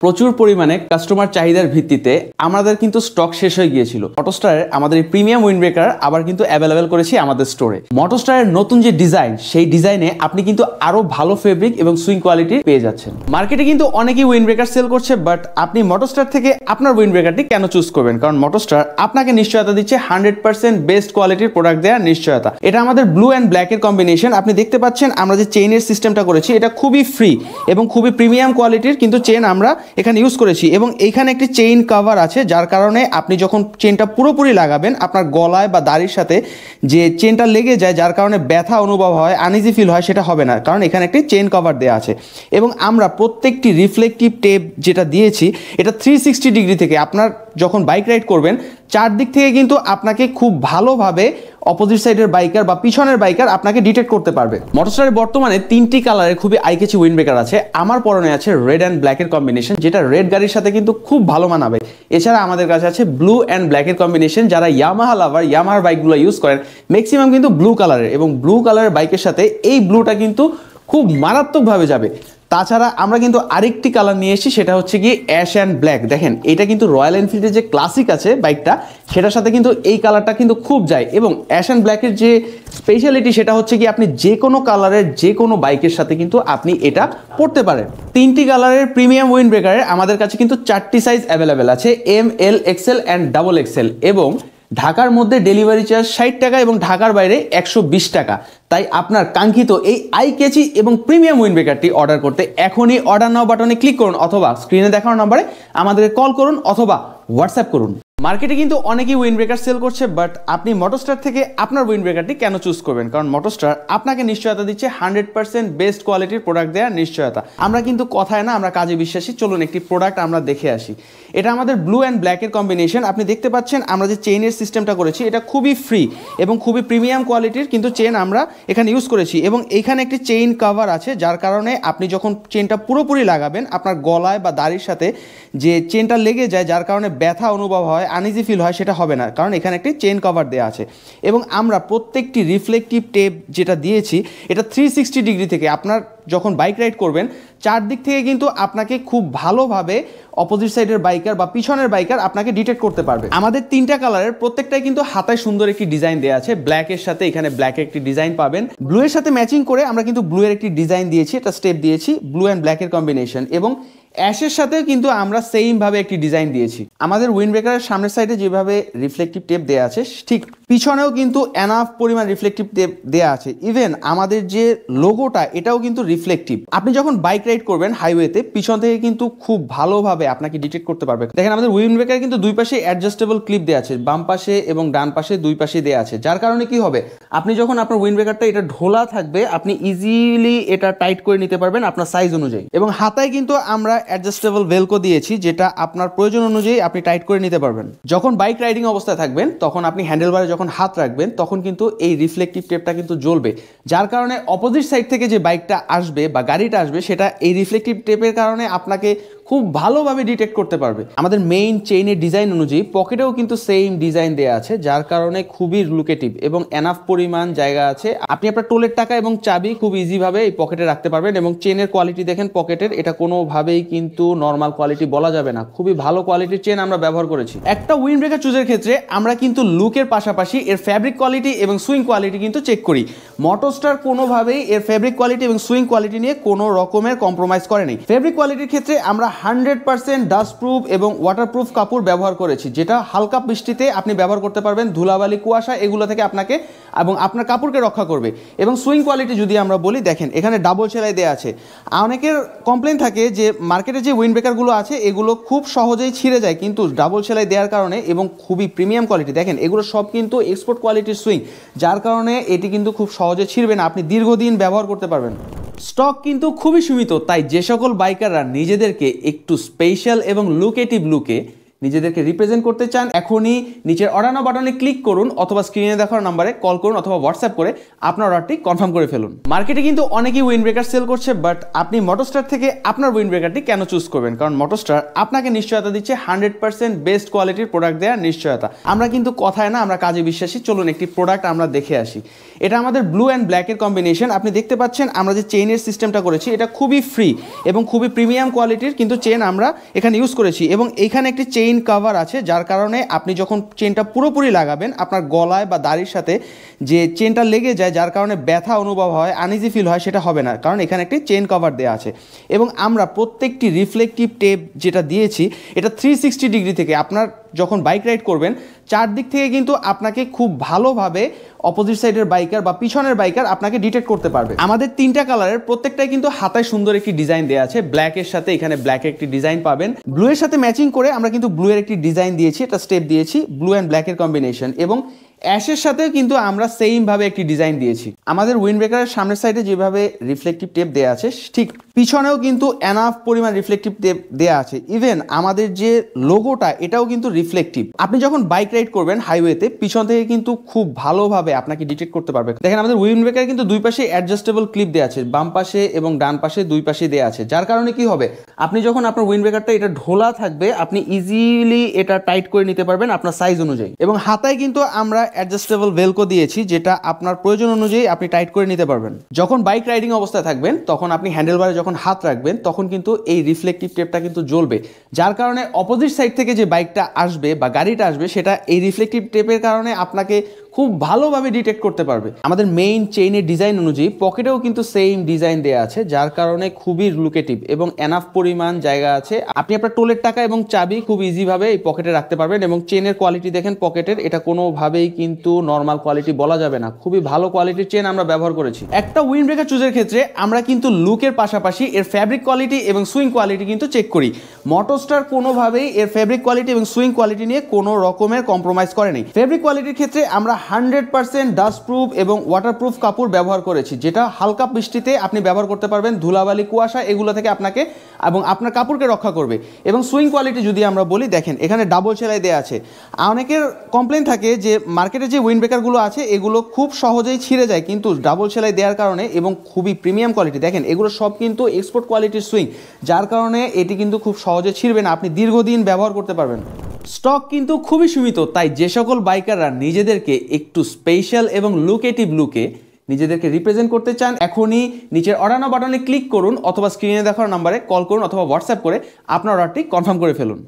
প্রচুর পরিমাণে কাস্টমার চাহিদার ভিত্তিতে আমাদের কিন্তু স্টক শেষ হয়ে গিয়েছিল। মোটোস্টারের আমাদের এই প্রিমিয়াম উইন্ডব্রেকার আবার কিন্তু অ্যাভেলেবেল করেছি আমাদের স্টোরে। মোটোস্টারের নতুন যে ডিজাইন, সেই ডিজাইনে আপনি কিন্তু আরো ভালো ফেব্রিক এবং সুইং কোয়ালিটি পেয়ে যাচ্ছেন। মার্কেটে কিন্তু অনেকেই উইন্ডব্রেকার সেল করছে, বাট আপনি মোটোস্টার থেকে আপনার উইন্ডব্রেকারটি কেন চুজ করবেন? কারণ মোটোস্টার আপনাকে নিশ্চয়তা দিচ্ছে 100% বেস্ট কোয়ালিটির প্রোডাক্ট দেওয়ার নিশ্চয়তা। এটা আমাদের ব্লু অ্যান্ড ব্ল্যাকের কম্বিনেশন। আপনি দেখতে পাচ্ছেন আমরা যে চেইনের সিস্টেমটা করেছি, এটা খুবই ফ্রি এবং খুবই প্রিমিয়াম কোয়ালিটির কিন্তু চেইন আমরা এখানে ইউজ করেছি। এবং এইখানে একটি চেইন কভার আছে, যার কারণে আপনি যখন চেইনটা পুরোপুরি লাগাবেন আপনার গলায় বা দাড়ির সাথে যে চেইনটা লেগে যায়, যার কারণে ব্যথা অনুভব হয়, আনইজি ফিল হয়, সেটা হবে না, কারণ এখানে একটি চেইন কভার দেওয়া আছে। এবং আমরা প্রত্যেকটি রিফ্লেকটিভ টেপ যেটা দিয়েছি, এটা 360 ডিগ্রি থেকে আপনার যখন বাইক রাইড করবেন চারদিক থেকে কিন্তু আপনাকে খুব ভালোভাবে অপোজিট সাইডের বাইকার বা পিছনের বাইকার আপনাকে ডিটেক্ট করতে পারবে। মোটোস্টারের বর্তমানে 3টি কালারের খুবই আইকেচি উইন্ডব্রেকার আছে। আমার পরনে আছে রেড অ্যান্ড ব্ল্যাকের কম্বিনেশন, যেটা রেড গাড়ির সাথে কিন্তু খুব ভালো মানাবে। এছাড়া আমাদের কাছে আছে ব্লু অ্যান্ড ব্ল্যাকের কম্বিনেশন। যারা ইয়ামাহা লাভার, ইয়ামাহার বাইকগুলো ইউজ করেন ম্যাক্সিমাম কিন্তু ব্লু কালারের, এবং ব্লু কালারের বাইকের সাথে এই ব্লুটা কিন্তু খুব মারাত্মকভাবে যাবে। তাছাড়া আমরা কিন্তু আরেকটি কালার নিয়ে এসেছি, সেটা হচ্ছে কি অ্যাশ অ্যান্ড ব্ল্যাক। দেখেন এটা কিন্তু রয়্যাল এনফিল্ডের যে ক্লাসিক আছে বাইকটা, সেটার সাথে কিন্তু এই কালারটা কিন্তু খুব যায়। এবং অ্যাশ অ্যান্ড ব্ল্যাকের যে স্পেশালিটি সেটা হচ্ছে কি আপনি যে কোনো কালারের যে কোনো বাইকের সাথে কিন্তু আপনি এটা পরতে পারেন। 3টি কালারের প্রিমিয়াম উইন্ডব্রেকারে আমাদের কাছে কিন্তু 4টি সাইজ অ্যাভেলেবেল আছে, M, L, XL and double XL. এবং ঢাকার মধ্যে ডেলিভারি চার্জ 60 টাকা এবং ঢাকার বাইরে 120 টাকা। তাই আপনার কাঙ্ক্ষিত এই আই ক্যাচি এবং প্রিমিয়াম উইন্ডব্রেকারটি অর্ডার করতে এখনই অর্ডার নাও বাটনে ক্লিক করুন, অথবা স্ক্রিনে দেখানো নম্বরে আমাদেরকে কল করুন অথবা হোয়াটসঅ্যাপ করুন। মার্কেটে কিন্তু অনেকেই উইন্ডব্রেকার সেল করছে, বাট আপনি মোটোস্টার থেকে আপনার উইন্ডব্রেকারটি কেন চুজ করবেন? কারণ মোটোস্টার আপনাকে নিশ্চয়তা দিচ্ছে 100% বেস্ট কোয়ালিটির প্রোডাক্ট দেওয়ার নিশ্চয়তা। আমরা কিন্তু কথায় না, আমরা কাজে বিশ্বাসী। চলুন একটি প্রোডাক্ট আমরা দেখে আসি। এটা আমাদের ব্লু অ্যান্ড ব্ল্যাকের কম্বিনেশন। আপনি দেখতে পাচ্ছেন আমরা যে চেইনের সিস্টেমটা করেছি, এটা খুবই ফ্রি এবং খুবই প্রিমিয়াম কোয়ালিটির কিন্তু চেইন আমরা এখানে ইউজ করেছি। এবং এইখানে একটি চেইন কভার আছে, যার কারণে আপনি যখন চেইনটা পুরোপুরি লাগাবেন আপনার গলায় বা দাড়ির সাথে যে চেইনটা লেগে যায়, যার কারণে ব্যথা অনুভব হয়, আনইজি ফিল হয়, সেটা হবে না, কারণ এখানে একটি চেইন কভার দেওয়া আছে। এবং আমরা প্রত্যেকটি রিফ্লেকটিভ টেপ যেটা দিয়েছি, এটা 360 ডিগ্রি থেকে আপনার যখন বাইক রাইড করবেন চারদিক থেকে কিন্তু আপনাকে খুব ভালোভাবে অপোজিট সাইডের বাইকার বা পিছনের বাইকার আপনাকে ডিটেক্ট করতে পারবে। আমাদের 3টা কালারের প্রত্যেকটাই কিন্তু হাতায় সুন্দর একটি ডিজাইন দেওয়া আছে। ব্ল্যাকের সাথে এখানে ব্ল্যাকের একটি ডিজাইন পাবেন, ব্লু এর সাথে ম্যাচিং করে আমরা কিন্তু ব্লু এর একটি ডিজাইন দিয়েছি, এটা স্টেপ দিয়েছি ব্লু অ্যান্ড ব্ল্যাকের কম্বিনেশন। এবং অ্যাশের সাথেও কিন্তু আমরা সেম ভাবে একটি ডিজাইন দিয়েছি। আমাদের উইন্ডব্রেকারের সামনের সাইডে যেভাবে রিফ্লেকটিভ টেপ দেওয়া আছে, ঠিক পিছনেও কিন্তু এনাফ পরিমাণ রিফ্লেকটিভ টেপ দেওয়া আছে। ইভেন আমাদের যে লোগোটা, এটাও কিন্তু রিফ্লেকটিভ। আপনি যখন বাইক রাইড করবেন হাইওয়েতে, পিছন থেকে কিন্তু খুব ভালোভাবে আপনাকে ডিটেক্ট করতে পারবে। দেখেন আমাদের উইন্ডব্রেকারে কিন্তু দুই পাশে অ্যাডজাস্টেবল ক্লিপ দেওয়া আছে, বাম পাশে এবং ডান পাশে দুই পাশে দেওয়া আছে। যার কারণে কি হবে, আপনি যখন আপনার উইন্ডব্রেকারটা এটা ঢোলা থাকবে, আপনি ইজিলি এটা টাইট করে নিতে পারবেন আপনার সাইজ অনুযায়ী। এবং হাতায় কিন্তু আমরা অ্যাডজাস্টেবল ভেলকো দিয়েছি, যেটা আপনার প্রয়োজন অনুযায়ী আপনি টাইট করে নিতে পারবেন। যখন বাইক রাইডিং অবস্থায় থাকবেন, তখন আপনি হ্যান্ডেলবারে যখন হাত রাখবেন, তখন কিন্তু এই রিফ্লেকটিভ টেপটা কিন্তু জ্বলবে, যার কারণে অপোজিট সাইড থেকে যে বাইকটা আসবে বা গাড়িটা আসবে, সেটা এই রিফ্লেকটিভ টেপের কারণে আপনাকে খুব ভালোভাবে ডিটেক্ট করতে পারবে। আমাদের মেইন চেইনের ডিজাইন অনুযায়ী পকেটেও কিন্তু সেম ডিজাইন দেওয়া আছে, যার কারণে খুবই লুকেটিভ এবং এনাফ পরিমাণ জায়গা আছে। আপনি আপনার টোলের টাকা এবং চাবি খুব ইজিভাবে এই পকেটে রাখতে পারবেন। এবং চেনের কোয়ালিটি দেখেন পকেটের, এটা কোনোভাবেই কিন্তু নর্মাল কোয়ালিটি বলা যাবে না, খুবই ভালো কোয়ালিটির চেন আমরা ব্যবহার করেছি। একটা উইন্ডব্রেকার চুজের ক্ষেত্রে আমরা কিন্তু লুকের পাশাপাশি এর ফ্যাব্রিক কোয়ালিটি এবং সুইং কোয়ালিটি কিন্তু চেক করি। মোটোস্টার কোনোভাবেই এর ফ্যাব্রিক কোয়ালিটি এবং সুইং কোয়ালিটি নিয়ে কোনো রকমের কম্প্রোমাইজ করেনি। ফ্যাব্রিক কোয়ালিটির ক্ষেত্রে আমরা 100% ডাস্ট প্রুফ এবং ওয়াটারপ্রুফ কাপড় ব্যবহার করেছি, যেটা হালকা বৃষ্টিতে আপনি ব্যবহার করতে পারবেন, ধুলাবালি কুয়াশা এগুলো থেকে আপনাকে এবং আপনার কাপড়কে রক্ষা করবে। এবং সুইং কোয়ালিটি যদি আমরা বলি, দেখেন এখানে ডাবল সেলাই দেওয়া আছে। অনেকের কমপ্লেন থাকে যে মার্কেটে যে উইন্ডব্রেকারগুলো আছে এগুলো খুব সহজেই ছিঁড়ে যায়, কিন্তু ডাবল সেলাই দেওয়ার কারণে এবং খুবই প্রিমিয়াম কোয়ালিটি, দেখেন এগুলো সব কিন্তু এক্সপোর্ট কোয়ালিটির সুইং, যার কারণে এটি কিন্তু খুব সহজে ছিঁড়বে না, আপনি দীর্ঘদিন ব্যবহার করতে পারবেন। স্টক কিন্তু খুবই সীমিত, তাই যে সকল বাইকাররা নিজেদেরকে একটু স্পেশাল এবং লুকেটিভ লুকে নিজেদেরকে রিপ্রেজেন্ট করতে চান, এখনই নিচের অর্ডার নাও বাটনে ক্লিক করুন, অথবা স্ক্রিনে দেখার নাম্বারে কল করুন অথবা হোয়াটসঅ্যাপ করে আপনার অর্ডারটি কনফার্ম করে ফেলুন। মার্কেটে কিন্তু অনেকেই উইন্ডব্রেকার সেল করছে, বাট আপনি মোটোস্টার থেকে আপনার উইন্ডব্রেকারটি কেন চুজ করবেন? কারণ মোটোস্টার আপনাকে নিশ্চয়তা দিচ্ছে 100% বেস্ট কোয়ালিটির প্রোডাক্ট দেওয়ার নিশ্চয়তা। আমরা কিন্তু কথায় না, আমরা কাজে বিশ্বাসী। চলুন একটি প্রোডাক্ট আমরা দেখে আসি। এটা আমাদের ব্লু অ্যান্ড ব্ল্যাকের কম্বিনেশন। আপনি দেখতে পাচ্ছেন আমরা যে চেইনের সিস্টেমটা করেছি এটা খুবই ফ্রি এবং খুবই প্রিমিয়াম কোয়ালিটির কিন্তু চেন আমরা এখানে ইউজ করেছি, এবং এখানে একটি চেইন কভার আছে যার কারণে আপনি যখন চেনটা পুরোপুরি লাগাবেন আপনার গলায় বা দাড়ির সাথে যে চেনটা লেগে যায় যার কারণে ব্যথা অনুভব হয়, আনইজি ফিল হয়, সেটা হবে না, কারণ এখানে একটি চেইন কভার দেওয়া আছে। এবং আমরা প্রত্যেকটি রিফ্লেকটিভ টেপ যেটা দিয়েছি এটা 360 ডিগ্রি থেকে আপনার যখন বাইক রাইড করবেন চারদিক থেকে কিন্তু আপনাকে খুব ভালোভাবে অপোজিট সাইডের বাইকার বা পিছনের বাইকার আপনাকে ডিটেক্ট করতে পারবে। আমাদের 3টা কালারের প্রত্যেকটাই কিন্তু হাতায় সুন্দর একটি ডিজাইন দেওয়া আছে। ব্ল্যাকের সাথে এখানে ব্ল্যাকের একটি ডিজাইন পাবেন, ব্লু এর সাথে ম্যাচিং করে আমরা কিন্তু ব্লু এর একটি ডিজাইন দিয়েছি, এটা স্টেপ দিয়েছি ব্লু অ্যান্ড ব্ল্যাকের কম্বিনেশন, এবং অ্যাশের সাথেও কিন্তু আমরা সেম ভাবে একটি ডিজাইন দিয়েছি। আমাদের উইন্ড ব্রেকারের সামনের সাইডে যেভাবে রিফ্লেকটিভ টেপ দেওয়া আছে ঠিক পিছনেও কিন্তু এনাফ পরিমাণ রিফ্লেকটিভ টেপ দেওয়া আছে। ইভেন আমাদের যে লোগোটা এটাও কিন্তু রিফ্লেকটিভ। আপনি যখন বাইক রাইড করবেন হাইওয়েতে পিছন থেকে কিন্তু খুব ভালোভাবে আপনাকে ডিটেক্ট করতে পারবে। দেখেন আমাদের উইন্ড ব্রেকারে কিন্তু দুই পাশে অ্যাডজাস্টেবল ক্লিপ দেওয়া আছে, বাম পাশে এবং ডান পাশে দুই পাশে দেওয়া আছে, যার কারণে কি হবে আপনি যখন আপনার উইন্ড ব্রেকারটা এটা ঢোলা থাকবে আপনি ইজিলি এটা টাইট করে নিতে পারবেন আপনার সাইজ অনুযায়ী। এবং হাতায় কিন্তু আমরা অ্যাডজাস্টেবল ভেলকো দিয়েছি যেটা আপনার প্রয়োজন অনুযায়ী আপনি টাইট করে নিতে পারবেন। যখন বাইক রাইডিং অবস্থায় থাকবেন তখন আপনি হ্যান্ডেলবারে যখন হাত রাখবেন তখন কিন্তু এই রিফ্লেকটিভ টেপটা কিন্তু জ্বলবে, যার কারণে অপোজিট সাইড থেকে যে বাইকটা আসবে বা গাড়িটা আসবে সেটা এই রিফ্লেকটিভ টেপের কারণে আপনাকে খুব ভালোভাবে ডিটেক্ট করতে পারবে। আমাদের মেইন চেইনের ডিজাইন অনুযায়ী পকেটেও কিন্তু সেম ডিজাইন দেওয়া আছে, যার কারণে খুবই লুকেটিভ এবং এনাফ পরিমাণ জায়গা আছে। আপনি আপনার টোলের টাকা এবং চাবি খুব ইজিভাবে এই পকেটে রাখতে পারবেন। এবং চেনের কোয়ালিটি দেখেন পকেটের, এটা কোনোভাবেই কিন্তু নর্মাল কোয়ালিটি বলা যাবে না, খুবই ভালো কোয়ালিটির চেন আমরা ব্যবহার করেছি। একটা উইন্ড ব্রেকার চুজের ক্ষেত্রে আমরা কিন্তু লুকের পাশাপাশি এর ফ্যাব্রিক কোয়ালিটি এবং সুইং কোয়ালিটি কিন্তু চেক করি। মোটরস্টার কোনোভাবেই এর ফ্যাব্রিক কোয়ালিটি এবং সুইং কোয়ালিটি নিয়ে কোনো রকমের কম্প্রোমাইজ করেনি। ফ্যাব্রিক কোয়ালিটির ক্ষেত্রে আমরা 100% ডাস্ট প্রুফ এবং ওয়াটারপ্রুফ কাপড় ব্যবহার করেছি, যেটা হালকা বৃষ্টিতে আপনি ব্যবহার করতে পারবেন, ধুলাবালি কুয়াশা এগুলো থেকে আপনাকে এবং আপনার কাপড়কে রক্ষা করবে। এবং সুইং কোয়ালিটি যদি আমরা বলি দেখেন এখানে ডাবল সেলাই দেওয়া আছে। অনেকের কমপ্লেন থাকে যে মার্কেটে যে উইন্ড ব্রেকারগুলো আছে এগুলো খুব সহজেই ছিঁড়ে যায়, কিন্তু ডাবল সেলাই দেওয়ার কারণে এবং খুবই প্রিমিয়াম কোয়ালিটি, দেখেন এগুলো সব কিন্তু এক্সপোর্ট কোয়ালিটির সুইং, যার কারণে এটি কিন্তু খুব সহজে ছিঁড়বে না, আপনি দীর্ঘদিন ব্যবহার করতে পারবেন। স্টক কিন্তু খুবই সীমিত, তাই যে সকল বাইকাররা নিজেদেরকে একটু স্পেশাল এবং লুকেটিভ লুকে নিজেদেরকে রিপ্রেজেন্ট করতে চান এখনই নিচের অর্ডার নাও বাটনে ক্লিক করুন অথবা স্ক্রিনে দেখার নাম্বারে কল করুন অথবা হোয়াটসঅ্যাপ করে আপনার অর্ডারটি কনফার্ম করে ফেলুন।